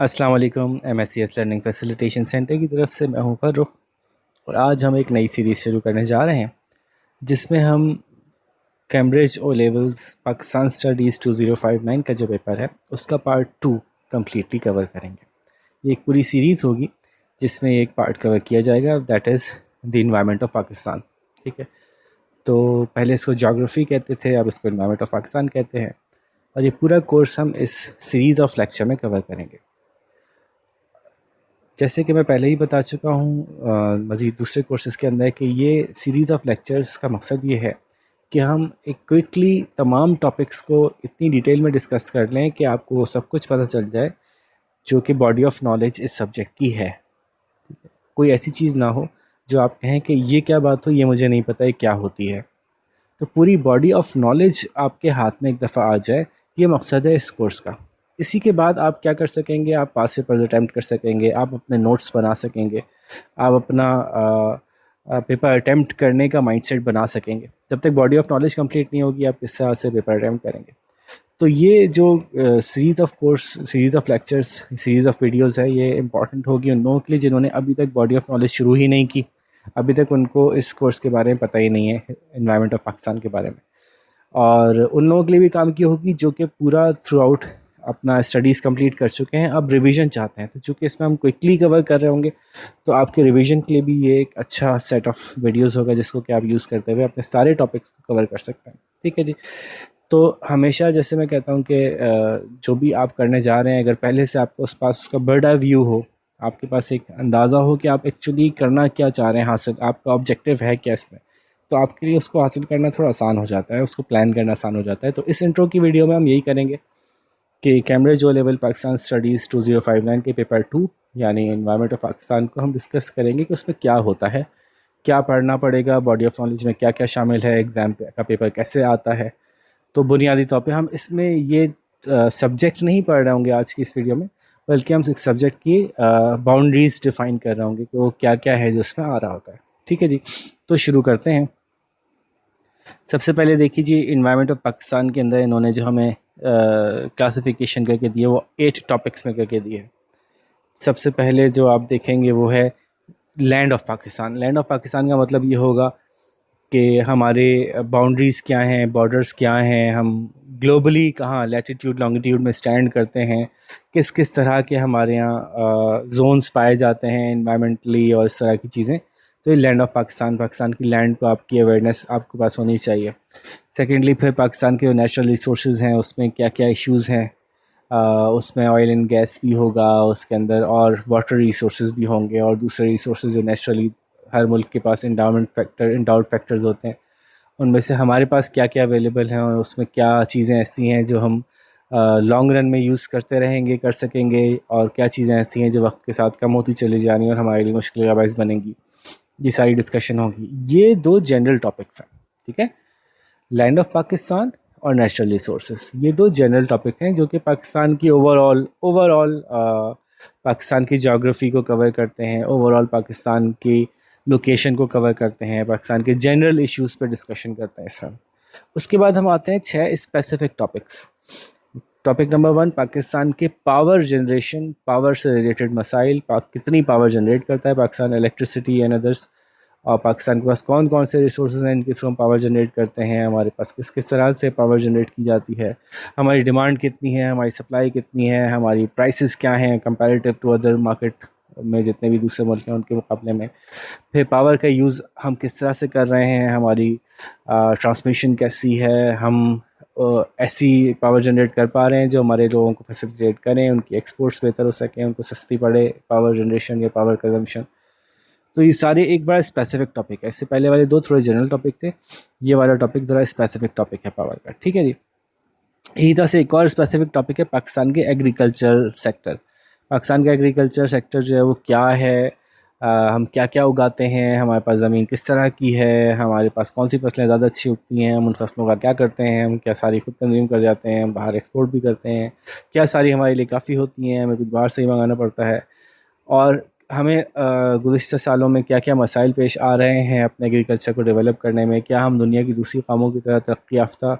अस्सलाम वालेकुम। MSCS learning facilitation centre की तरफ से मैं हूं फ़र्रुख और आज हम एक नई सीरीज़ शुरू करने जा रहे हैं जिसमें हम Cambridge O levels Pakistan studies 2059 का जो पेपर है उसका पार्ट 2 कम्प्लीटली कवर करेंगे। ये एक पूरी सीरीज़ होगी जिसमें एक पार्ट कवर किया जाएगा, that is the environment of Pakistan. ठीक है, तो पहले इसको ज्योग्राफी कहते थे, अब इसको इन्वायरमेंट ऑफ पाकिस्तान कहते हैं और ये पूरा कोर्स हम इस सीरीज़ ऑफ लेक्चर में कवर करेंगे। जैसे कि मैं पहले ही बता चुका हूँ मज़ीद दूसरे कोर्सेज़ के अंदर कि ये सीरीज़ ऑफ लेक्चर्स का मकसद ये है कि हम एक क्विकली तमाम टॉपिक्स को इतनी डिटेल में डिस्कस कर लें कि आपको वो सब कुछ पता चल जाए जो कि बॉडी ऑफ नॉलेज इस सब्जेक्ट की है। कोई ऐसी चीज़ ना हो जो आप कहें कि ये क्या बात हो, ये मुझे नहीं पता ये क्या होती है। तो पूरी बॉडी ऑफ नॉलेज आपके हाथ में एक दफ़ा आ जाए, ये मकसद है इस कोर्स का। इसी के बाद आप क्या कर सकेंगे, आप पास पेपर्स अटैम्प्ट कर सकेंगे, आप अपने नोट्स बना सकेंगे, आप अपना पेपर अटैम्प्ट करने का माइंडसेट बना सकेंगे। जब तक बॉडी ऑफ नॉलेज कंप्लीट नहीं होगी आप किस तरह से पेपर अटैम्प्ट करेंगे। तो ये जो series of course, series of lectures, series of videos है, ये इंपॉर्टेंट होगी उन लोगों के लिए जिन्होंने अभी तक बॉडी ऑफ नॉलेज शुरू ही नहीं की, अभी तक उनको इस कोर्स के बारे में पता ही नहीं है, इन्वायरमेंट ऑफ पाकिस्तान के बारे में। और उन लोगों के लिए भी काम की होगी जो कि पूरा थ्रू आउट अपना स्टडीज़ कंप्लीट कर चुके हैं, अब रिवीजन चाहते हैं। तो चूँकि इसमें हम क्विकली कवर कर रहे होंगे तो आपके रिवीजन के लिए भी ये एक अच्छा सेट ऑफ वीडियोस होगा जिसको कि आप यूज़ करते हुए अपने सारे टॉपिक्स को कवर कर सकते हैं। ठीक है जी। तो हमेशा जैसे मैं कहता हूँ कि जो भी आप करने जा रहे हैं, अगर पहले से आपको उस पास उसका बर्ड आई व्यू हो, आपके पास एक अंदाज़ा हो कि आप एक्चुअली करना क्या चाह रहे हैं, हासिल आपका ऑब्जेक्टिव है क्या इसमें, तो आपके लिए उसको हासिल करना थोड़ा आसान हो जाता है, उसको प्लान करना आसान हो जाता है। तो इस इंट्रो की वीडियो में हम यही करेंगे कि Cambridge O level Pakistan studies 2059 के पेपर 2 यानी इन्वायरमेंट ऑफ पाकिस्तान को हम डिस्कस करेंगे कि उसमें क्या होता है, क्या पढ़ना पड़ेगा, बॉडी ऑफ नॉलेज में क्या क्या शामिल है, एग्ज़ाम का पेपर कैसे आता है। तो बुनियादी तौर पे हम इसमें ये सब्जेक्ट नहीं पढ़ रहे होंगे आज की इस वीडियो में, बल्कि हम इस सब्जेक्ट की बाउंड्रीज़ डिफ़ाइन कर रहे होंगे कि वो क्या क्या है जो उसमें आ रहा होता है। ठीक है जी, तो शुरू करते हैं। सबसे पहले देखिए जी, इन्वायरमेंट ऑफ पाकिस्तान के अंदर इन्होंने जो हमें क्लासिफिकेशन करके दी है वो 8 टॉपिक्स में करके दी है। सबसे पहले जो आप देखेंगे वो है land of Pakistan. Land of Pakistan का मतलब ये होगा कि हमारे बाउंड्रीज़ क्या हैं, बॉर्डर्स क्या हैं, हम ग्लोबली कहाँ लैटिट्यूड लॉन्गिट्यूड में स्टैंड करते हैं, किस किस तरह के हमारे यहाँ जोन्स पाए जाते हैं इन्वायरमेंटली और इस तरह की चीज़ें। तो ये लैंड ऑफ पाकिस्तान, पाकिस्तान की लैंड को आपकी अवेयरनेस आपके पास होनी चाहिए। सेकेंडली फिर पाकिस्तान के जो नेचुरल रिसोर्स हैं उसमें क्या क्या इश्यूज़ हैं, उसमें ऑयल एंड गैस भी होगा उसके अंदर, और वाटर रिसोर्स भी होंगे और दूसरे रिसोर्स जो नेचुरली हर मुल्क के पास इंडाउड फैक्टर्स होते हैं, उनमें से हमारे पास क्या क्या अवेलेबल हैं और उसमें क्या चीज़ें ऐसी हैं जो हम लॉन्ग रन में यूज़ करते रहेंगे, कर सकेंगे, और क्या चीज़ें ऐसी हैं जो वक्त के साथ कम होती चली जा रही हैं और हमारे लिए मुश्किल का बायस बनेंगी। ये सारी डिस्कशन होगी। ये दो जनरल टॉपिक्स हैं, ठीक है, लैंड ऑफ पाकिस्तान और नेचुरल रिसोर्सेज। ये दो जनरल टॉपिक हैं जो कि पाकिस्तान की ओवरऑल पाकिस्तान की ज्योग्राफी को कवर करते हैं, ओवरऑल पाकिस्तान की लोकेशन को कवर करते हैं, पाकिस्तान के जनरल इश्यूज़ पर डिस्कशन करते हैं सब। उसके बाद हम आते हैं 6 specific topics. Topic number 1, Pakistan के पावर जनरेशन, पावर से रिलेटेड मसाइल, कितनी पावर जनरेट करता है पाकिस्तान, इलेक्ट्रिसिटी एंड अदर्स, और पाकिस्तान के पास कौन कौन से रिसोर्स हैं इनके थ्रू हम पावर जनरेट करते हैं, हमारे पास किस किस तरह से पावर जनरेट की जाती है, हमारी डिमांड कितनी है, हमारी सप्लाई कितनी है, हमारी प्राइसेस क्या हैं कंपैरेटिव टू अदर मार्केट में, जितने भी दूसरे मुल्क हैं उनके मुकाबले में। फिर पावर का यूज़ हम किस तरह से कर रहे हैं, हमारी ट्रांसमिशन कैसी है, हम ऐसी पावर जनरेट कर पा रहे हैं जो हमारे लोगों को फैसिलिटेट करें, उनकी एक्सपोर्ट्स बेहतर हो सकें, उनको सस्ती पड़े पावर जनरेशन या पावर कंजम्पशन। तो ये सारे एक बड़ा स्पेसिफिक टॉपिक है। इससे पहले वाले दो थोड़े जनरल टॉपिक थे, ये वाला टॉपिक ज़रा स्पेसिफिक टॉपिक है पावर का। ठीक है जी। इसी तरह से एक और स्पेसिफिक टॉपिक है पाकिस्तान के एग्रीकल्चर सेक्टर। पाकिस्तान का एग्रीकल्चर सेक्टर जो है वो क्या है, हम क्या क्या उगाते हैं, हमारे पास ज़मीन किस तरह की है, हमारे पास कौन सी फसलें ज़्यादा अच्छी उगती हैं, हम उन फसलों का क्या करते हैं, हम क्या सारी खुद कंज्यूम कर जाते हैं, हम बाहर एक्सपोर्ट भी करते हैं, क्या सारी हमारे लिए काफ़ी होती हैं, हमें कुछ बाहर से ही मंगाना पड़ता है, और हमें गुज़िश्ता सालों में क्या क्या मसाइल पेश आ रहे हैं अपने एग्रीकल्चर को डेवलप करने में, क्या हम दुनिया की दूसरी कामों की तरह तरक्की याफ्ता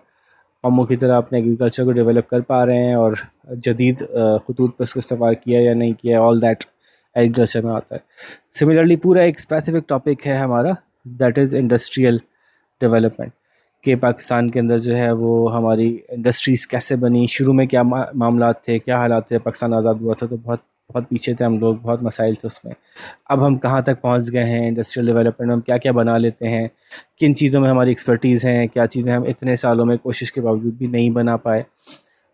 कौमों की तरह अपने एग्रीकल्चर को डेवलप कर पा रहे हैं और जदीद खतूत पर उसको इस्तेमाल किया या नहीं किया, ऑल दैट एग्रीकल्चर में आता है। सिमिलरली पूरा एक स्पेसिफिक टॉपिक है हमारा, दैट इज़ इंडस्ट्रियल डेवलपमेंट, कि पाकिस्तान के अंदर जो है वो हमारी इंडस्ट्रीज़ कैसे बनी, शुरू में क्या मामला थे, क्या हालात थे। पाकिस्तान आज़ाद हुआ था तो बहुत बहुत पीछे थे हम लोग, बहुत मसाइल थे उसमें। अब हम कहाँ तक पहुँच गए हैं इंडस्ट्रियल डेवलपमेंट में, हम क्या क्या बना लेते हैं, किन चीज़ों में हमारी एक्सपर्टीज़ हैं, क्या चीज़ें हम इतने सालों में कोशिश के बावजूद भी नहीं बना पाए,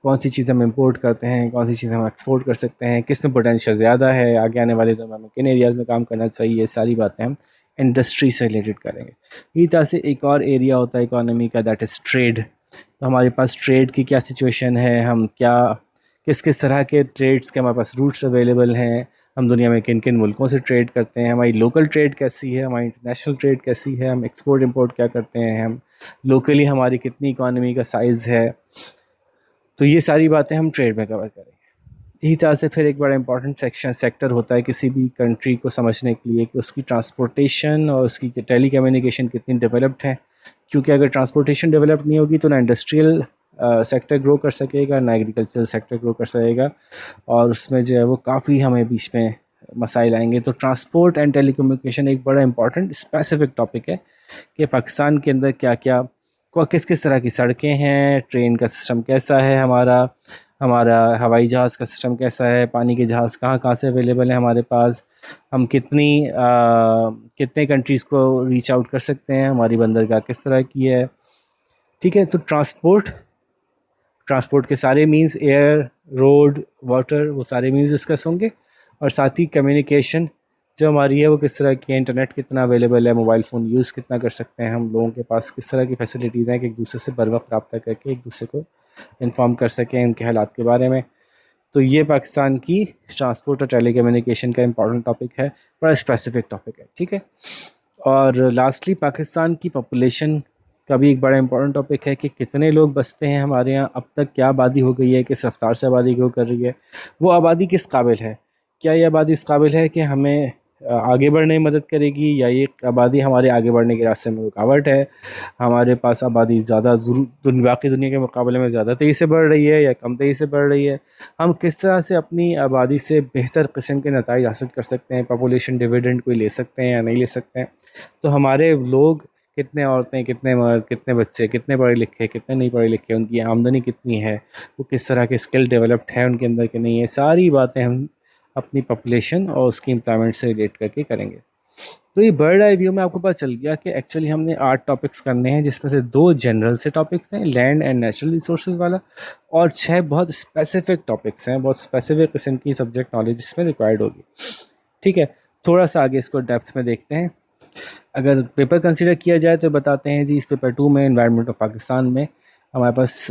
कौन सी चीज़ें हम इंपोर्ट करते हैं, कौन सी चीज़ें हम एक्सपोर्ट कर सकते हैं, किस में पोटेंशियल ज़्यादा है, आगे आने वाले दिनों में किन एरियाज़ में काम करना चाहिए, ये सारी बातें हम इंडस्ट्री से रिलेटेड करेंगे। इसी तरह से एक और एरिया होता है इकोनॉमी का, दैट इज़ ट्रेड। तो हमारे पास ट्रेड की क्या सिचुएशन है, हम क्या किस किस तरह के ट्रेड्स के हमारे पास रूट्स अवेलेबल हैं, हम दुनिया में किन किन मुल्कों से ट्रेड करते हैं, हमारी लोकल ट्रेड कैसी है, हमारी इंटरनेशनल ट्रेड कैसी है, हम एक्सपोर्ट इंपोर्ट क्या करते हैं, हम लोकली हमारी कितनी इकॉनमी का साइज़ है। तो ये सारी बातें हम ट्रेड में कवर करेंगे। इसी तरह से फिर एक बड़ा इंपॉर्टेंट सेक्टर होता है किसी भी कंट्री को समझने के लिए कि उसकी ट्रांसपोर्टेशन और उसकी टेली कम्युनिकेशन कितनी डेवलप्ड है, क्योंकि अगर ट्रांसपोर्टेशन डेवलप नहीं होगी तो ना इंडस्ट्रियल सेक्टर ग्रो कर सकेगा, ना एग्रीकल्चरल सेक्टर ग्रो कर सकेगा, और उसमें जो है वो काफ़ी हमें बीच में मसाइल आएंगे। तो ट्रांसपोर्ट एंड टेली कम्युनिकेशन एक बड़ा इंपॉर्टेंट स्पेसिफिक टॉपिक है कि पाकिस्तान के अंदर क्या क्या किस किस तरह की सड़कें हैं, ट्रेन का सिस्टम कैसा है, हमारा हमारा हवाई जहाज़ का सिस्टम कैसा है, पानी के जहाज़ कहाँ कहाँ से अवेलेबल है हमारे पास, हम कितने कंट्रीज़ को रीच आउट कर सकते हैं, हमारी बंदरगाह किस तरह की है। ठीक है, तो ट्रांसपोर्ट के सारे मींस, एयर, रोड, वाटर, वो सारे मींस डिस्कस होंगे। और साथ ही कम्युनिकेशन जो हमारी है वो किस तरह की है, इंटरनेट कितना अवेलेबल है, मोबाइल फ़ोन यूज़ कितना कर सकते हैं हम, लोगों के पास किस तरह की फैसिलिटीज़ हैं कि एक दूसरे से बर वक्त रब्ता करके एक दूसरे को इन्फॉर्म कर सकें उनके हालात के बारे में। तो ये पाकिस्तान की ट्रांसपोर्ट और टेली कम्युनिकेशन का इंपॉर्टेंट टॉपिक है, बड़ा स्पेसिफिक टॉपिक है। ठीक है, और लास्टली पाकिस्तान की पॉपुलेशन का भी एक बड़ा इंपॉर्टेंट टॉपिक है कि कितने लोग बसते हैं हमारे यहाँ, अब तक क्या आबादी हो गई है, किस रफ्तार से आबादी ग्रो कर रही है, वो आबादी किस काबिल है, क्या ये आबादी इस काबिल है कि हमें आगे बढ़ने में मदद करेगी, या ये आबादी हमारे आगे बढ़ने के रास्ते में रुकावट है। हमारे पास आबादी ज़्यादा बाकी दुनिया के मुकाबले में ज़्यादा तेज़ी से बढ़ रही है या कम तेज़ी से बढ़ रही है, हम किस तरह से अपनी आबादी से बेहतर किस्म के नताइज हासिल कर सकते हैं, पॉपुलेशन डिविडेंड कोई ले सकते हैं या नहीं ले सकते हैं। तो हमारे लोग कितने औरतें, कितने मर्द, कितने बच्चे, कितने पढ़े लिखे, कितने नहीं पढ़े लिखे, उनकी आमदनी कितनी है, वो किस तरह के स्किल डेवलप्ड है उनके अंदर कि नहीं है, सारी बातें हम अपनी पॉपुलेशन और उसकी एम्प्लॉयमेंट से रिलेट करके करेंगे। तो ये बर्ड आई व्यू में आपको पता चल गया कि एक्चुअली हमने 8 टॉपिक्स करने हैं, जिसमें से 2 जनरल से टॉपिक्स हैं, लैंड एंड नेचुरल रिसोर्सेज वाला, और 6 बहुत स्पेसिफिक टॉपिक्स हैं, बहुत स्पेसिफिक किस्म की सब्जेक्ट नॉलेज इसमें रिक्वायर्ड होगी। ठीक है, थोड़ा सा आगे इसको डेप्थ में देखते हैं। अगर पेपर कंसीडर किया जाए तो बताते हैं जी, इस पेपर 2 में एनवायरनमेंट ऑफ पाकिस्तान में हमारे पास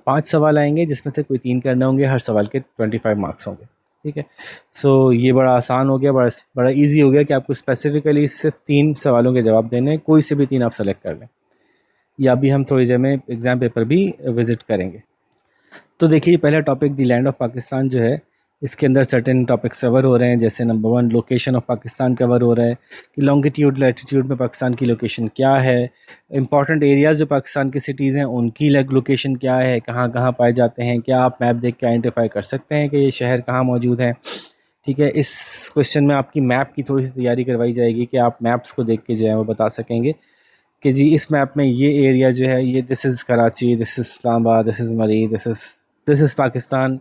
5 सवाल आएंगे, जिसमें से कोई 3 करने होंगे, हर सवाल के 25 मार्क्स होंगे। ठीक है, सो ये बड़ा आसान हो गया, बड़ा इजी हो गया कि आपको स्पेसिफिकली सिर्फ 3 सवालों के जवाब देने हैं, कोई से भी 3 आप सेलेक्ट कर लें, या अभी हम थोड़ी देर में एग्ज़ाम पेपर भी विज़िट करेंगे। तो देखिए, पहला topic the land of Pakistan जो है, इसके अंदर सर्टेन टॉपिक्स कवर हो रहे हैं, जैसे number 1 location of Pakistan cover हो रहा है कि लॉन्गिट्यूड लैटिट्यूड में पाकिस्तान की लोकेशन क्या है, इंपॉर्टेंट एरियाज़ जो पाकिस्तान की सिटीज़ हैं उनकी लोकेशन क्या है, कहाँ कहाँ पाए जाते हैं, क्या आप मैप देख के आइडेंटिफाई कर सकते हैं कि ये शहर कहाँ मौजूद हैं। ठीक है, इस क्वेश्चन में आपकी मैप की थोड़ी सी तैयारी करवाई जाएगी कि आप मैप्स को देख के जो है वो बता सकेंगे कि जी इस मैप में ये एरिया जो है, ये this is Karachi, this is Islamabad, this is मरी, दिस इज़ पाकिस्तान।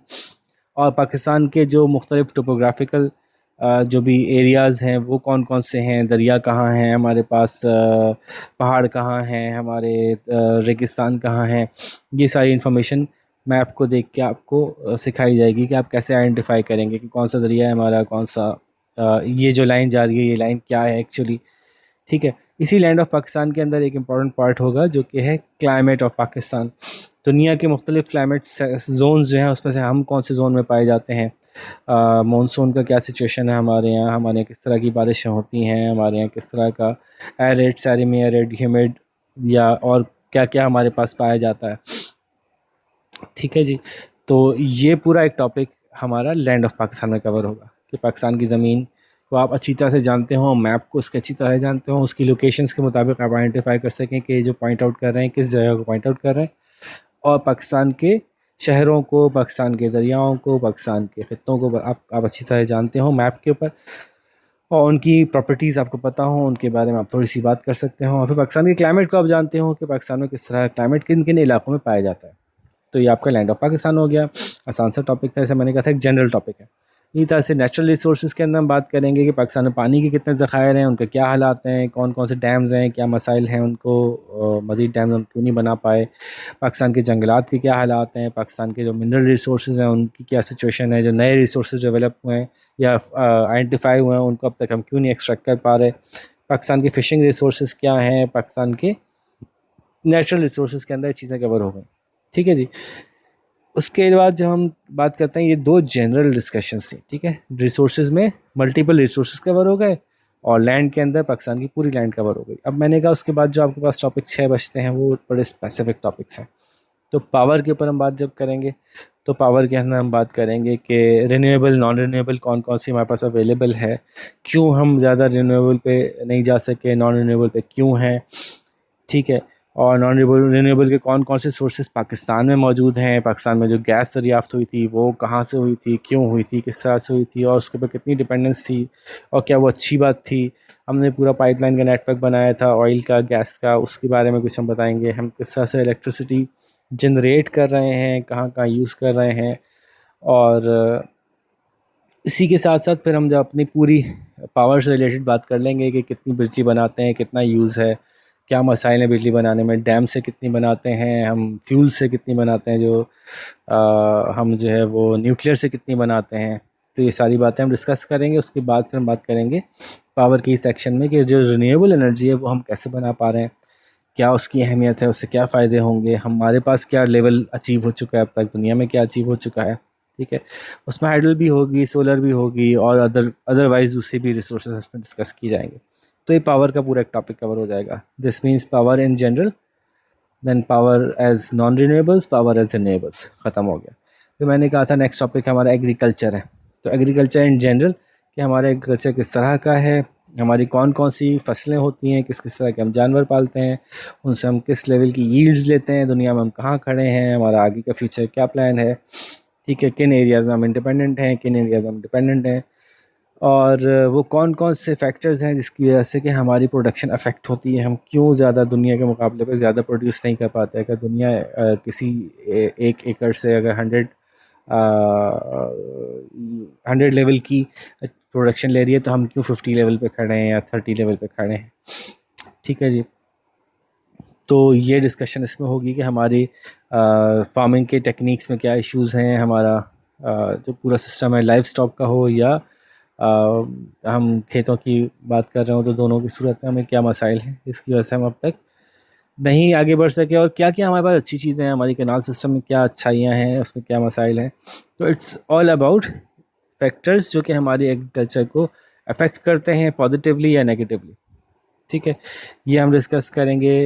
और पाकिस्तान के जो मुख्तलिफ टोपोग्राफिकल जो भी एरियाज़ हैं वो कौन कौन से हैं, दरिया कहाँ हैं हमारे पास, पहाड़ कहाँ हैं हमारे, रेगिस्तान कहाँ हैं, ये सारी इन्फॉर्मेशन मैप को देख के आपको सिखाई जाएगी कि आप कैसे आइडेंटिफाई करेंगे कि कौन सा दरिया है हमारा, कौन सा ये जो लाइन जा रही है ये लाइन क्या है एक्चुअली। ठीक है, इसी लैंड ऑफ पाकिस्तान के अंदर एक इम्पॉर्टेंट पार्ट होगा जो कि है क्लाइमेट ऑफ पाकिस्तान। दुनिया के मुख्तलिफ क्लाइमेट जोन जो हैं उसमें से हम कौन से जोन में पाए जाते हैं, मानसून का क्या सिचुएशन है हमारे यहाँ किस तरह की बारिशें होती हैं, हमारे यहाँ किस तरह का एरिड, सेमी एरिड, ह्यूमिड, या और क्या क्या हमारे पास पाया जाता है। ठीक है जी, तो ये पूरा एक टॉपिक हमारा लैंड ऑफ पाकिस्तान में कवर होगा कि पाकिस्तान की ज़मीन को आप अच्छी तरह से जानते हो, मैप को उसके अच्छी तरह से जानते हो, उसकी लोकेशंस के मुताबिक आप आइडेंटिफाई कर सकें कि जो पॉइंट आउट कर रहे हैं किस जगह को पॉइंट आउट कर रहे हैं, और पाकिस्तान के शहरों को, पाकिस्तान के दरियाओं को, पाकिस्तान के ख़ित्तों को आप अच्छी तरह जानते हो मैप के ऊपर, और उनकी प्रॉपर्टीज़ आपको पता हो, उनके बारे में आप थोड़ी सी बात कर सकते हो। और फिर पाकिस्तान के क्लाइमेट को आप जानते हो कि पाकिस्तान में किस तरह क्लाइमेट किन किन इलाकों में पाया जाता है। तो ये आपका लैंड ऑफ पाकिस्तान हो गया। आसान सा टॉपिक था, जैसे मैंने कहा था एक जनरल टॉपिक है। इसी तरह से नेचुरल रिसोर्सेज के अंदर हम बात करेंगे कि पाकिस्तान में पानी के कितने ज़खायर हैं, उनके क्या हालात हैं, कौन कौन से डैम्स हैं, क्या मसाइल हैं उनको, मज़ीद डैम्स हम क्यों नहीं बना पाए, पाकिस्तान के जंगलात के क्या हालात हैं, पाकिस्तान के जो मिनरल रिसोर्सेज हैं उनकी क्या सिचुएशन है, जो नए रिसोर्सेज डेवलप हुए हैं या आइडेंटिफाई हुए हैं उनको अब तक हम क्यों नहीं एक्सट्रैक्ट कर पा रहे, पाकिस्तान के फ़िशिंग रिसोर्सेज क्या हैं, पाकिस्तान के नेचुरल रिसोर्सेज के अंदर चीज़ें कवर हो गई। ठीक है जी। उसके बाद जब हम बात करते हैं, ये दो जनरल डिस्कशंस थी, ठीक है। रिसोर्सेज में मल्टीपल रिसोर्सेज कवर हो गए और लैंड के अंदर पाकिस्तान की पूरी लैंड कवर हो गई। अब मैंने कहा उसके बाद जो आपके पास टॉपिक 6 बचते हैं वो बड़े स्पेसिफिक टॉपिक्स हैं। तो पावर के ऊपर हम बात जब करेंगे तो पावर के अंदर हम बात करेंगे कि रिन्यूएबल, नॉन रिन्यूएबल कौन कौन सी हमारे पास अवेलेबल है, क्यों हम ज़्यादा रिन्यूएबल पे नहीं जा सके, नॉन रिन्यूएबल पे क्यों हैं, ठीक है। और नॉन रिन्यूएबल के कौन कौन से सोर्सेज पाकिस्तान में मौजूद हैं, पाकिस्तान में जो गैस दरियाफ्त हुई थी वो कहाँ से हुई थी, क्यों हुई थी, किस तरह से हुई थी, और उसके ऊपर कितनी डिपेंडेंस थी, और क्या वो अच्छी बात थी। हमने पूरा पाइपलाइन का नेटवर्क बनाया था ऑयल का, गैस का, उसके बारे में कुछ हम बताएंगे। हम किस तरह से इलेक्ट्रिसिटी जनरेट कर रहे हैं, कहाँ कहाँ यूज़ कर रहे हैं। और इसी के साथ साथ फिर हम जब अपनी पूरी पावर से रिलेटेड बात कर लेंगे कि कितनी बिजली बनाते हैं, कितना यूज़ है, क्या मसाइल हैं बिजली बनाने में, डैम से कितनी बनाते हैं हम, फ्यूल से कितनी बनाते हैं, जो हम जो है वो न्यूक्लियर से कितनी बनाते हैं। तो ये सारी बातें हम डिस्कस करेंगे। उसके बाद फिर हम बात करेंगे पावर की सेक्शन में कि जो रिन्यूएबल एनर्जी है वो हम कैसे बना पा रहे हैं, क्या उसकी अहमियत है, उससे क्या फ़ायदे होंगे, हमारे पास क्या लेवल अचीव हो चुका है अब तक, दुनिया में क्या अचीव हो चुका है, ठीक है। उसमें हाइडल भी होगी, सोलर भी होगी, और अदरवाइज दूसरी भी रिसोर्सेज उसमें डिस्कस की जाएंगे। तो ये पावर का पूरा एक टॉपिक कवर हो जाएगा। This means power in general, then power as non renewables, power as renewables, ख़त्म हो गया। फिर मैंने कहा था नेक्स्ट टॉपिक हमारा एग्रीकल्चर है। तो एग्रीकल्चर इन जनरल कि हमारा एग्रीकल्चर किस तरह का है, हमारी कौन कौन सी फसलें होती हैं, किस किस तरह के हम जानवर पालते हैं, उनसे हम किस लेवल की यील्ड्स लेते हैं, दुनिया में हम कहाँ खड़े हैं, हमारा आगे का फ्यूचर क्या प्लान है, ठीक है, किन एरियाज़ में हम इंडिपेंडेंट हैं, किन एरियाज़ में हम डिपेंडेंट हैं, और वो कौन कौन से फैक्टर्स हैं जिसकी वजह से कि हमारी प्रोडक्शन अफेक्ट होती है, हम क्यों ज़्यादा दुनिया के मुकाबले पर ज़्यादा प्रोड्यूस नहीं कर पाते। अगर दुनिया किसी एक एकड़ से अगर 100 लेवल की प्रोडक्शन ले रही है तो हम क्यों 50 लेवल पे खड़े हैं या 30 लेवल पे खड़े हैं, ठीक है जी। तो ये डिस्कशन इसमें होगी कि हमारी फार्मिंग के टेक्निक्स में क्या इश्यूज़ हैं, हमारा जो पूरा सिस्टम है लाइव स्टॉक का हो या हम खेतों की बात कर रहे हो, तो दोनों की सूरत में हमें क्या मसाइल हैं इसकी वजह से हम अब तक नहीं आगे बढ़ सके, और क्या क्या हमारे पास अच्छी चीज़ें हैं, हमारी कैनाल सिस्टम में क्या अच्छाइयाँ हैं, उसमें क्या मसाइल हैं। तो इट्स ऑल अबाउट फैक्टर्स जो कि हमारी एग्रीकल्चर को अफेक्ट करते हैं पॉजिटिवली या नेगेटिवली, ठीक है। ये हम डिस्कस करेंगे,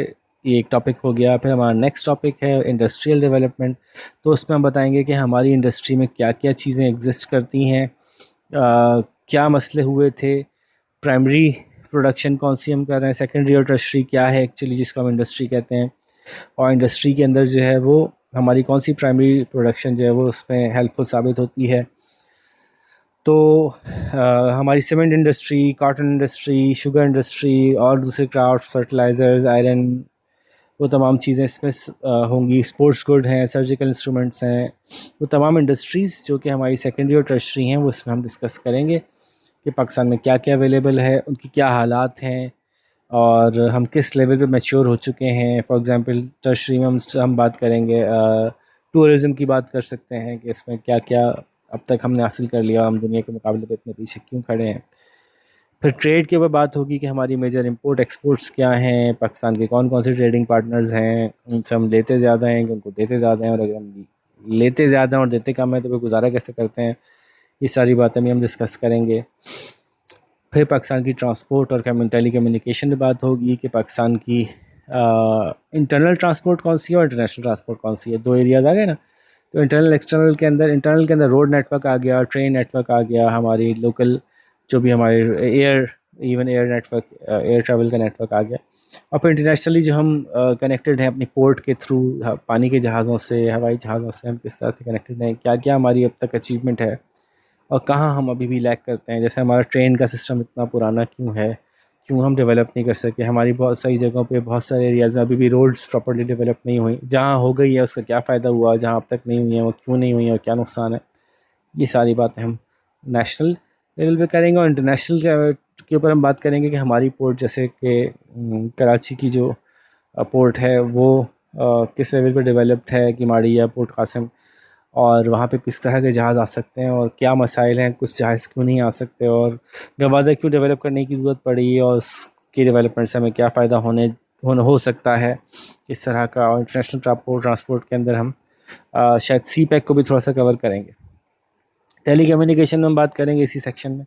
ये एक टॉपिक हो गया। फिर हमारा नेक्स्ट टॉपिक है इंडस्ट्रियल डेवलपमेंट। तो उसमें हम बताएंगे कि हमारी इंडस्ट्री में क्या क्या चीज़ें एग्जिस्ट करती हैं, क्या मसले हुए थे, प्राइमरी प्रोडक्शन कौन सी हम कर रहे हैं, सेकेंडरी और टर्शरी क्या है एक्चुअली जिसको हम इंडस्ट्री कहते हैं, और इंडस्ट्री के अंदर जो है वो हमारी कौन सी प्राइमरी प्रोडक्शन जो है वो उसमें हेल्पफुल साबित होती है। तो हमारी cement industry, cotton industry, sugar industry और दूसरे क्राफ्ट, फर्टिलाइज़र्स, आयरन, वो तमाम चीज़ें इसमें होंगी। स्पोर्ट्स गुड हैं, सर्जिकल इंस्ट्रूमेंट्स हैं, वो तमाम इंडस्ट्रीज़ जो कि हमारी सेकेंडरी और टर्शरी हैं वो इसमें हम डिस्कस करेंगे कि पाकिस्तान में क्या क्या अवेलेबल है, उनकी क्या हालात हैं, और हम किस लेवल पे मैच्योर हो चुके हैं। फॉर एग्ज़ाम्पल टर्शरी में हम बात करेंगे, टूरिज़म की बात कर सकते हैं कि इसमें क्या क्या अब तक हमने हासिल कर लिया, हम दुनिया के मुकाबले पे इतने पीछे क्यों खड़े हैं। फिर ट्रेड के ऊपर बात होगी कि हमारी मेजर इंपोर्ट एक्सपोर्ट्स क्या हैं, पाकिस्तान के कौन कौन से ट्रेडिंग पार्टनर्स हैं, उनसे हम लेते ज़्यादा हैं कि उनको देते ज़्यादा हैं, और अगर हम लेते ज़्यादा हैं और देते कम हैं तो फिर गुजारा कैसे करते हैं। ये सारी बातें भी हम डिस्कस करेंगे। फिर पाकिस्तान की ट्रांसपोर्ट और टेली कम्युनिकेशन में बात होगी कि पाकिस्तान की इंटरनल ट्रांसपोर्ट कौन सी है और इंटरनेशनल ट्रांसपोर्ट कौन सी है। दो एरियाज़ आ गए ना। तो इंटरनल के अंदर रोड नेटवर्क आ गया, ट्रेन नेटवर्क आ गया, हमारी लोकल जो भी हमारे air even air network, air travel का नेटवर्क आ गया। और फिर इंटरनेशनली जो हम कनेक्टेड हैं अपनी पोर्ट के थ्रू, पानी के जहाज़ों से, हवाई जहाज़ों से हम किस तरह से कनेक्टेड हैं, क्या क्या हमारी अब तक अचीवमेंट है और कहाँ हम अभी भी लैग करते हैं। जैसे हमारा ट्रेन का सिस्टम इतना पुराना क्यों है, क्यों हम डेवलप नहीं कर सके। हमारी बहुत सारी जगहों पे, बहुत सारे एरियाज़ में अभी भी रोड्स प्रॉपर्ली डेवलप नहीं हुई। जहाँ हो गई है उसका क्या फ़ायदा हुआ, जहाँ अब तक नहीं हुई है वो क्यों नहीं हुई है और क्या नुकसान है। ये सारी बातें हम नेशनल लेवल पे करेंगे। और इंटरनेशनल के ऊपर हम बात करेंगे कि हमारी पोर्ट, जैसे कि कराची की जो पोर्ट है वो किस लेवल पे डेवलप्ड है, कि माड़ी या पोर्ट कासिम, और वहाँ पे किस तरह के जहाज़ आ सकते हैं और क्या मसाइल हैं, कुछ जहाज़ क्यों नहीं आ सकते और गवादर क्यों डेवलप करने की ज़रूरत पड़ी और उसकी डेवलपमेंट से हमें क्या फ़ायदा हो सकता है इस तरह का। और इंटरनेशनल ट्रांसपोर्ट के अंदर हम शायद सी पैक को भी थोड़ा सा कवर करेंगे। टेली कम्युनिकेशन में हम बात करेंगे इसी सेक्शन में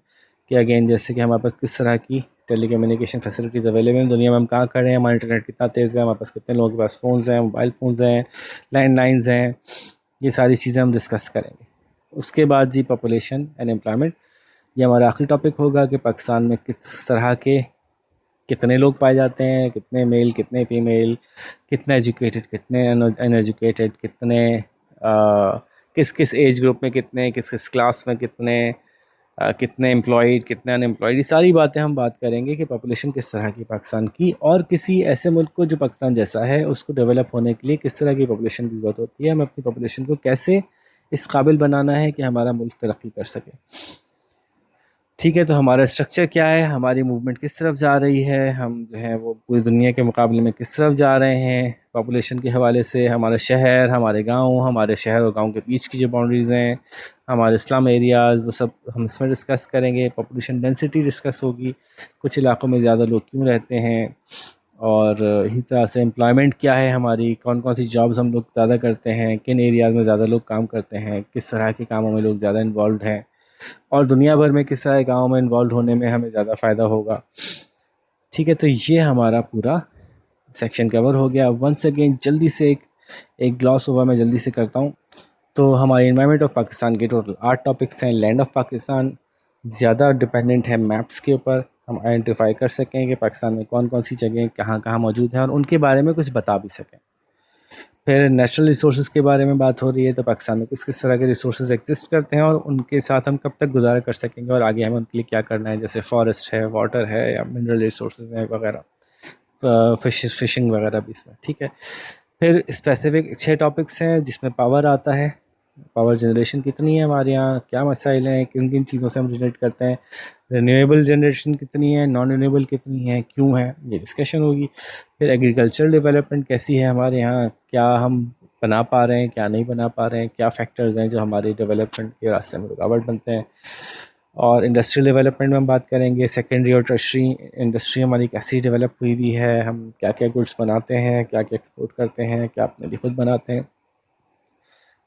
कि अगेन जैसे कि हमारे पास किस तरह की टेली कम्युनिकेशन फैसिलिटीज़ अवेलेबल हैं दुनिया में, हम कहाँ खड़े हैं, हमारा इंटरनेट कितना तेज़ है, हमारे पास कितने लोगों के पास फ़ोन्स हैं, मोबाइल फ़ोन्स हैं, लैंडलाइंस हैं, ये सारी चीज़ें हम डिस्कस करेंगे। उसके बाद जी पॉपुलेशन एंड एम्प्लॉयमेंट, ये हमारा आखिरी टॉपिक होगा कि पाकिस्तान में किस तरह के कितने लोग पाए जाते हैं, कितने मेल कितने फीमेल, कितने एजुकेटेड कितने अनएजुकेटेड, कितने किस किस एज ग्रुप में कितने, किस किस क्लास में कितने, कितने एम्प्लॉयड कितने अनएम्प्लॉयड। ये सारी बातें हम बात करेंगे कि पॉपुलेशन किस तरह की पाकिस्तान की, और किसी ऐसे मुल्क को जो पाकिस्तान जैसा है उसको डेवलप होने के लिए किस तरह की पॉपुलेशन की ज़रूरत होती है, हमें अपनी पॉपुलेशन को कैसे इस काबिल बनाना है कि हमारा मुल्क तरक्की कर सके। ठीक है, तो हमारा स्ट्रक्चर क्या है, हमारी मूवमेंट किस तरफ जा रही है, हम जो है वो पूरी दुनिया के मुकाबले में किस तरफ जा रहे हैं पॉपुलेशन के हवाले से, हमारे शहर, हमारे गांव, हमारे शहर और गांव के बीच की जो बाउंड्रीज़ हैं, हमारे स्लम एरियाज़, वो सब हम इसमें डिस्कस करेंगे। पॉपुलेशन डेंसिटी डिस्कस होगी, कुछ इलाक़ों में ज़्यादा लोग क्यों रहते हैं, और इसी तरह से एम्प्लॉयमेंट क्या है हमारी, कौन कौन सी जॉब्स हम लोग ज़्यादा करते हैं, किन एरियाज़ में ज़्यादा लोग काम करते हैं, किस तरह के कामों में लोग ज़्यादा इन्वॉल्व हैं, और दुनिया भर में किस तरह गाँव में इन्वॉल्व होने में हमें ज़्यादा फ़ायदा होगा। ठीक है, तो ये हमारा पूरा सेक्शन कवर हो गया। वंस अगेन जल्दी से एक ग्लॉस ओवर मैं जल्दी से करता हूँ। तो हमारे इन्वायरमेंट ऑफ पाकिस्तान के टोटल 8 टॉपिक्स हैं। लैंड ऑफ पाकिस्तान ज़्यादा डिपेंडेंट है मैप्स के ऊपर, हम आइडेंटिफाई कर सकें कि पाकिस्तान में कौन कौन सी जगहें कहाँ कहाँ मौजूद हैं और उनके बारे में कुछ बता भी सकें। फिर नेशनल रिसोर्स के बारे में बात हो रही है, तो पाकिस्तान में किस किस तरह के रिसोर्स एग्जिस्ट करते हैं और उनके साथ हम कब तक गुजारा कर सकेंगे और आगे हमें उनके लिए क्या करना है, जैसे फॉरेस्ट है, वाटर है या मिनरल रिसोर्स हैं वगैरह, फिशिंग वगैरह भी इसमें। ठीक है, फिर स्पेसिफिक 6 टॉपिक्स हैं जिसमें पावर आता है, पावर जनरेशन कितनी है हमारे यहाँ, क्या मसाइल हैं, किन किन चीज़ों से हम रिलेट करते हैं, रिन्यूएबल जनरेशन कितनी है, नॉन रिन्यूएबल कितनी है, क्यों है, ये डिस्कशन होगी। फिर एग्रीकल्चरल डेवलपमेंट कैसी है हमारे यहाँ, क्या हम बना पा रहे हैं, क्या नहीं बना पा रहे हैं, क्या फैक्टर्स हैं जो हमारे डेवलपमेंट के रास्ते में रुकावट बनते हैं। और इंडस्ट्रियल डेवलपमेंट में हम बात करेंगे, सेकेंडरी और टर्शरी इंडस्ट्री हमारी कैसी डेवलप हुई हुई है, हम क्या क्या गुड्स बनाते हैं, क्या क्या एक्सपोर्ट करते हैं, क्या अपने लिए खुद बनाते हैं।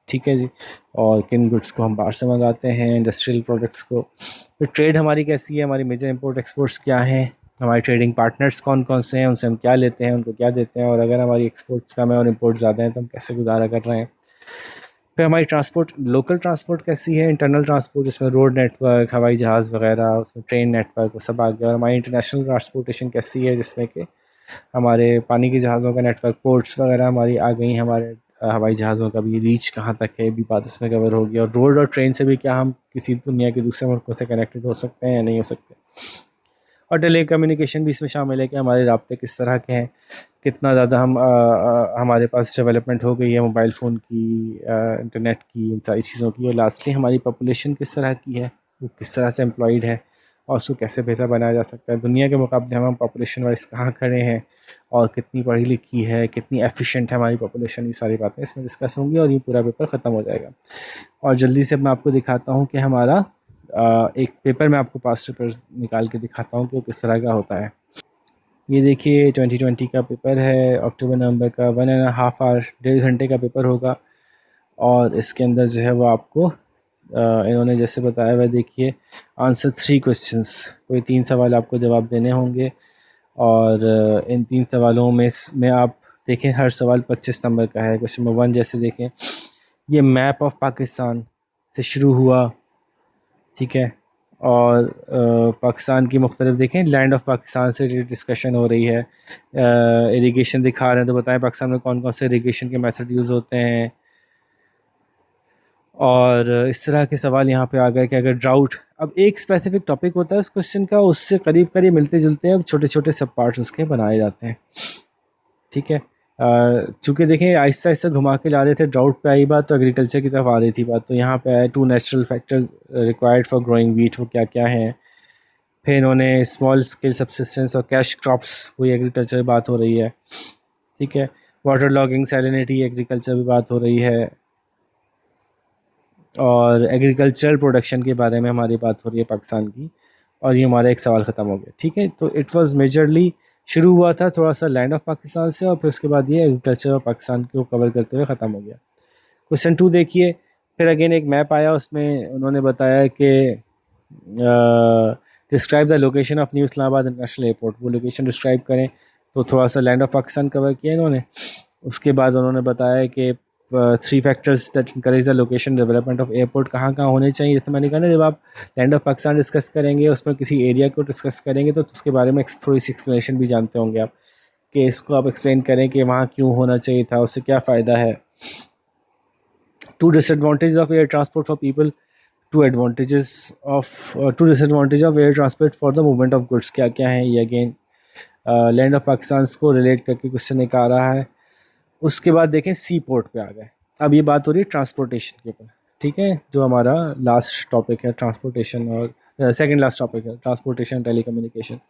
ठीक है जी, और किन गुड्स को हम बाहर से मंगाते हैं, इंडस्ट्रियल प्रोडक्ट्स को। फिर ट्रेड हमारी कैसी है, हमारी मेजर इंपोर्ट एक्सपोर्ट्स क्या हैं, हमारे ट्रेडिंग पार्टनर्स कौन कौन से हैं, उनसे हम क्या लेते हैं, उनको क्या देते हैं, और अगर हमारी एक्सपोर्ट्स कम है और इंपोर्ट ज़्यादा है तो हम कैसे गुजारा कर रहे हैं। फिर हमारी ट्रांसपोर्ट, लोकल ट्रांसपोर्ट कैसी है, इंटरनल ट्रांसपोर्ट जिसमें रोड नेटवर्क, हवाई जहाज़ वगैरह, उसमें ट्रेन नेटवर्क, वो सब आ गया। और हमारी इंटरनेशनल ट्रांसपोर्टेशन कैसी है, जिसमें कि हमारे पानी के जहाज़ों का नेटवर्क, पोर्ट्स वगैरह हमारी आ गई, हमारे हवाई जहाज़ों का भी रीच कहाँ तक है भी बात इसमें कवर होगी। और रोड और ट्रेन से भी क्या हम किसी दुनिया के दूसरे मुल्कों से कनेक्टेड हो सकते हैं या नहीं हो सकते। और टेली कम्युनिकेशन भी इसमें शामिल है कि हमारे राब्ते किस तरह के हैं, कितना ज़्यादा हमारे पास डेवलपमेंट हो गई है मोबाइल फ़ोन की, इंटरनेट की, इन सारी चीज़ों की। और लास्टली हमारी पॉपुलेशन किस तरह की है, वो किस तरह से एम्प्लॉयड है और उसको कैसे बेहतर बनाया जा सकता है। दुनिया के मुकाबले हम पॉपुलेशन वाइज कहाँ खड़े हैं और कितनी पढ़ी लिखी है, कितनी एफिशिएंट है हमारी पॉपुलेशन, ये सारी बातें इसमें डिस्कस होंगी और ये पूरा पेपर ख़त्म हो जाएगा। और जल्दी से मैं आपको दिखाता हूँ कि हमारा एक पेपर मैं आपको पास्ट पेपर निकाल के दिखाता हूँ कि वो किस तरह का होता है। ये देखिए 2020 का पेपर है, अक्टूबर नवंबर का, 1.5 आवर, 1.5 घंटे का पेपर होगा। और इसके अंदर जो है वो आपको इन्होंने जैसे बताया हुआ, देखिए आंसर 3 क्वेश्चंस, कोई 3 सवाल आपको जवाब देने होंगे। और इन 3 सवालों में आप देखें हर सवाल 25 नंबर का है। क्वेश्चन नंबर 1 जैसे देखें, ये मैप ऑफ पाकिस्तान से शुरू हुआ, ठीक है, और पाकिस्तान की मुख्तलिफ देखें लैंड ऑफ पाकिस्तान से डिस्कशन हो रही है, इरिगेशन दिखा रहे हैं तो बताएं पाकिस्तान में कौन कौन से इरिगेशन के मेथड यूज़ होते हैं। और इस तरह के सवाल यहाँ पे आ गए कि अगर ड्राउट, अब एक स्पेसिफिक टॉपिक होता है उस क्वेश्चन का, उससे करीब करीब मिलते जुलते हैं, अब छोटे छोटे सब पार्ट्स उसके बनाए जाते हैं। ठीक है, चूँकि देखें आहिस्ता आहिस्ता घुमा के ला रहे थे, ड्राउट पे आई बात तो एग्रीकल्चर की तरफ आ रही थी बात, तो यहाँ पे आए 2 natural factors required for growing wheat, वो क्या क्या हैं। फिर इन्होंने स्मॉल स्केल सबसिस्टेंस और कैश क्रॉप्स, वही एग्रीकल्चर की बात हो रही है। ठीक है, वाटर लॉगिंग, सैलिनिटी, एग्रीकल्चर की बात हो रही है। और एग्रीकल्चरल प्रोडक्शन के बारे में हमारी बात हो रही है पाकिस्तान की। और ये हमारा एक सवाल ख़त्म हो गया। ठीक है, तो इट वाज मेजरली शुरू हुआ था थोड़ा सा लैंड ऑफ पाकिस्तान से, और फिर उसके बाद ये एग्रीकल्चर और पाकिस्तान को कवर करते हुए ख़त्म हो गया। क्वेश्चन 2 देखिए, फिर अगेन एक मैप आया, उसमें उन्होंने बताया कि describe the location of new Islamabad international airport, वो लोकेशन डिस्क्राइब करें। तो थोड़ा सा लैंड ऑफ पाकिस्तान कवर किया इन्होंने। उसके बाद उन्होंने बताया कि 3 factors that encourage the location development of airport, कहाँ कहाँ होने चाहिए। जैसे मैंने कहा ना, जब आप लैंड ऑफ पाकिस्तान डिस्कस करेंगे, उसमें किसी एरिया को डिस्कस करेंगे तो उसके बारे में थोड़ी सी एक्सप्लेनेशन भी जानते होंगे आप, कि इसको आप एक्सप्लेन करें कि वहाँ क्यों होना चाहिए था, उससे क्या फ़ायदा है। 2 disadvantages of air transport for people, 2 advantages of 2 disadvantages of air transport for the movement of goods, क्या क्या है ये अगेन लैंड ऑफ पाकिस्तान को रिलेट करके क्वेश्चन एक आ रहा है। उसके बाद देखें सी पोर्ट पे आ गए। अब ये बात हो रही है ट्रांसपोर्टेशन के ऊपर। ठीक है, जो हमारा लास्ट टॉपिक है ट्रांसपोर्टेशन, और सेकंड लास्ट टॉपिक है ट्रांसपोर्टेशन टेलीकम्युनिकेशन।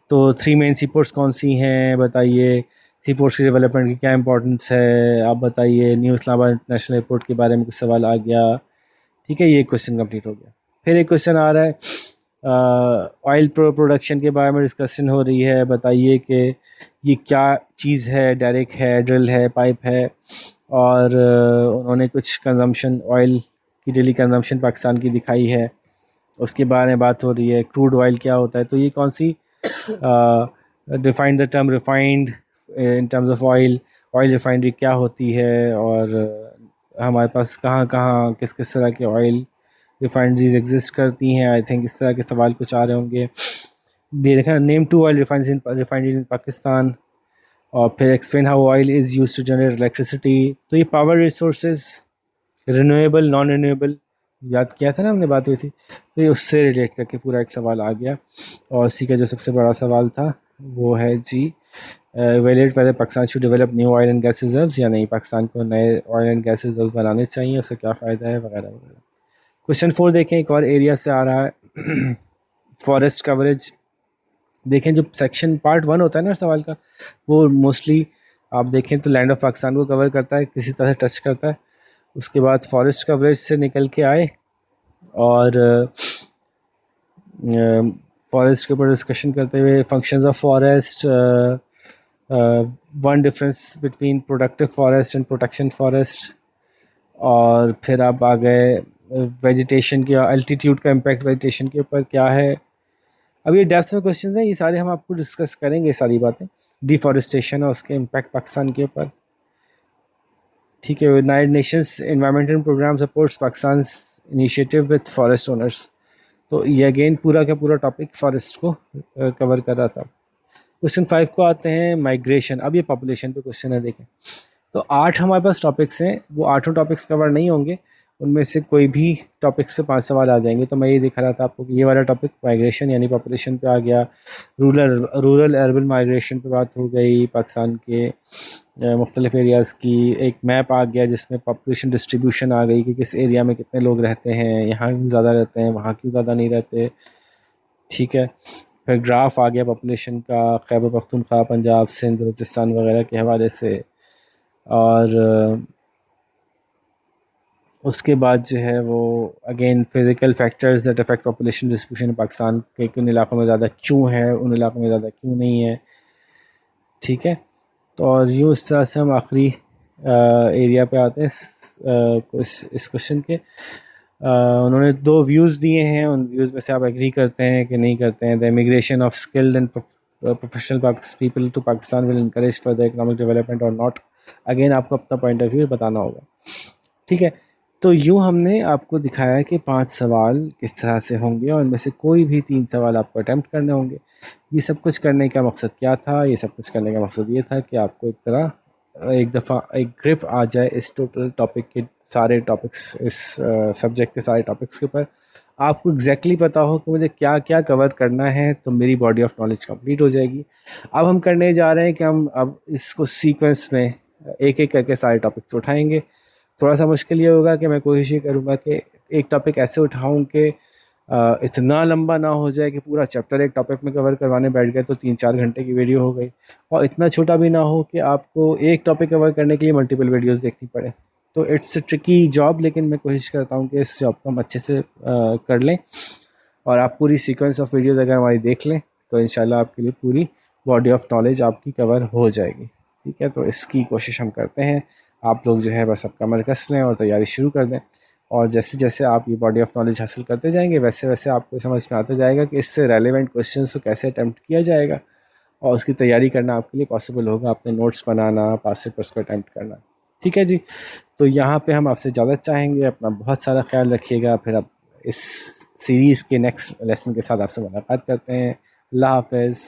तो 3 मेन सी पोर्ट्स कौन सी हैं बताइए, सी पोर्ट्स की डेवलपमेंट की क्या इंपॉर्टेंस है आप बताइए, न्यू इस्लामाबाद इंटरनेशनल एयरपोर्ट के बारे में कुछ सवाल आ गया। ठीक है, ये क्वेश्चन कंप्लीट हो गया। फिर एक क्वेश्चन आ रहा है ऑयल प्रोडक्शन के बारे में डिस्कशन हो रही है, बताइए कि ये क्या चीज़ है, डायरेक्ट है, ड्रिल है, पाइप है। और उन्होंने कुछ कंजम्पशन ऑयल की डेली कंजम्पशन पाकिस्तान की दिखाई है, उसके बारे में बात हो रही है। क्रूड ऑयल क्या होता है, तो ये कौन सी defined the term refined in terms of oil, oil refinery क्या होती है, और हमारे पास कहाँ कहाँ किस किस तरह के ऑयल रिफाइनरीज एग्जिस्ट करती हैं। आई थिंक इस तरह के सवाल कुछ आ रहे होंगे। देखा, name 2 oil refineries in Pakistan, और फिर explain how oil is use to generate electricity. तो ये power resources, renewable, non renewable, याद किया था ना हमने, बात हुई थी, तो ये उससे रिलेट करके पूरा एक सवाल आ गया। और इसी का जो सबसे बड़ा सवाल था वो है जी, valid whether Pakistan should develop new oil and gas reserves, या नहीं पाकिस्तान को नए ऑयल एंड गैस रिजर्व्स बनाने चाहिए, उससे क्या फ़ायदा है, वगैरह वगैरह। क्वेश्चन 4 देखें, एक और एरिया से आ रहा है फॉरेस्ट कवरेज। देखें, जो सेक्शन पार्ट 1 होता है ना सवाल का, वो मोस्टली आप देखें तो लैंड ऑफ पाकिस्तान को कवर करता है, किसी तरह टच करता है। उसके बाद फॉरेस्ट कवरेज से निकल के आए, और फॉरेस्ट के ऊपर डिस्कशन करते हुए functions of forest, one difference between productive forest and protection forest. और फिर आप आ गए वेजिटेशन के, अल्टीट्यूड का इम्पैक्ट वेजिटेशन के ऊपर क्या है। अब ये डेप्थ में क्वेश्चन हैं, ये सारे हम आपको डिस्कस करेंगे, सारी बातें। डिफॉरेस्टेशन और उसके इम्पैक्ट पाकिस्तान के ऊपर। ठीक है, United Nations environmental programme supports Pakistan initiative with forest owners. तो ये अगेन पूरा का पूरा टॉपिक फॉरेस्ट को कवर कर रहा था। क्वेश्चन 5 को आते हैं, माइग्रेशन। अब ये पॉपुलेशन पे क्वेश्चन है, देखें तो 8 हमारे पास टॉपिक्स हैं, वो 8 टॉपिक्स कवर नहीं होंगे, उनमें से कोई भी टॉपिक्स पे 5 सवाल आ जाएंगे। तो मैं ये दिखा रहा था आपको कि ये वाला टॉपिक माइग्रेशन यानी पॉपुलेशन पे आ गया। रूरल अर्बन माइग्रेशन पे बात हो गई, पाकिस्तान के मुख्तलिफ एरियाज़ की एक मैप आ गया जिसमें पॉपुलेशन डिस्ट्रीब्यूशन आ गई कि किस एरिया में कितने लोग रहते हैं, यहाँ क्यों ज़्यादा रहते हैं, वहाँ क्यों ज़्यादा नहीं रहते। ठीक है, फिर ग्राफ आ गया पॉपुलेशन का, खैबर पख्तूनख्वा, पंजाब, सिंध, बलूचिस्तान वगैरह के हवाले से। और उसके बाद जो है वो again physical factors that affect population distribution Pakistan के किन इलाकों में ज़्यादा क्यों है, उन इलाकों में ज़्यादा क्यों नहीं है। ठीक है, तो और यूँ इस तरह से हम आखिरी एरिया पे आते हैं इस क्वेश्चन के। उन्होंने 2 व्यूज़ दिए हैं, उन व्यूज़ में से आप एग्री करते हैं कि नहीं करते हैं। The immigration of skilled and professional people to Pakistan will encourage for the economic development और नॉट। अगेन आपको अपना पॉइंट ऑफ व्यू बताना होगा। ठीक है, तो यूँ हमने आपको दिखाया कि 5 सवाल किस तरह से होंगे और इनमें से कोई भी 3 सवाल आपको अटेम्प्ट करने होंगे। ये सब कुछ करने का मकसद क्या था? ये सब कुछ करने का मकसद ये था कि आपको एक तरह एक दफ़ा एक ग्रिप आ जाए इस टोटल टॉपिक के सारे टॉपिक्स, इस सब्जेक्ट के सारे टॉपिक्स के ऊपर आपको एग्जैक्टली पता हो कि मुझे क्या क्या कवर करना है, तो मेरी बॉडी ऑफ नॉलेज कंप्लीट हो जाएगी। अब हम करने जा रहे हैं कि हम अब इसको सीक्वेंस में एक एक करके सारे टॉपिक्स उठाएंगे। थोड़ा सा मुश्किल ये होगा कि मैं कोशिश ये करूँगा कि एक टॉपिक ऐसे उठाऊँ कि इतना लंबा ना हो जाए कि पूरा चैप्टर एक टॉपिक में कवर करवाने बैठ गए तो 3-4 घंटे की वीडियो हो गई, और इतना छोटा भी ना हो कि आपको एक टॉपिक कवर करने के लिए मल्टीपल वीडियोस देखनी पड़े। तो इट्स अ ट्रिकी जॉब, लेकिन मैं कोशिश करता हूँ कि इस जॉब को हम अच्छे से कर लें, और आप पूरी सीक्वेंस ऑफ वीडियोस अगर हमारी देख लें तो इंशाल्लाह आपके लिए पूरी बॉडी ऑफ नॉलेज आपकी कवर हो जाएगी। ठीक है, तो इसकी कोशिश हम करते हैं। आप लोग जो है बस अब कमर कस लें और तैयारी शुरू कर दें, और जैसे जैसे आप ये बॉडी ऑफ नॉलेज हासिल करते जाएंगे वैसे वैसे आपको समझ में आता जाएगा कि इससे रेलेवेंट क्वेश्चंस को कैसे अटैम्प्ट किया जाएगा, और उसकी तैयारी करना आपके लिए पॉसिबल होगा, अपने नोट्स बनाना, पास पेपर्स को अटैम्प्ट करना। ठीक है जी, तो यहाँ पे हम आपसे इजाज़त चाहेंगे। अपना बहुत सारा ख्याल रखिएगा। फिर अब इस सीरीज़ के नेक्स्ट लेसन के साथ आपसे मुलाकात करते हैं। अल्लाह हाफ़िज़।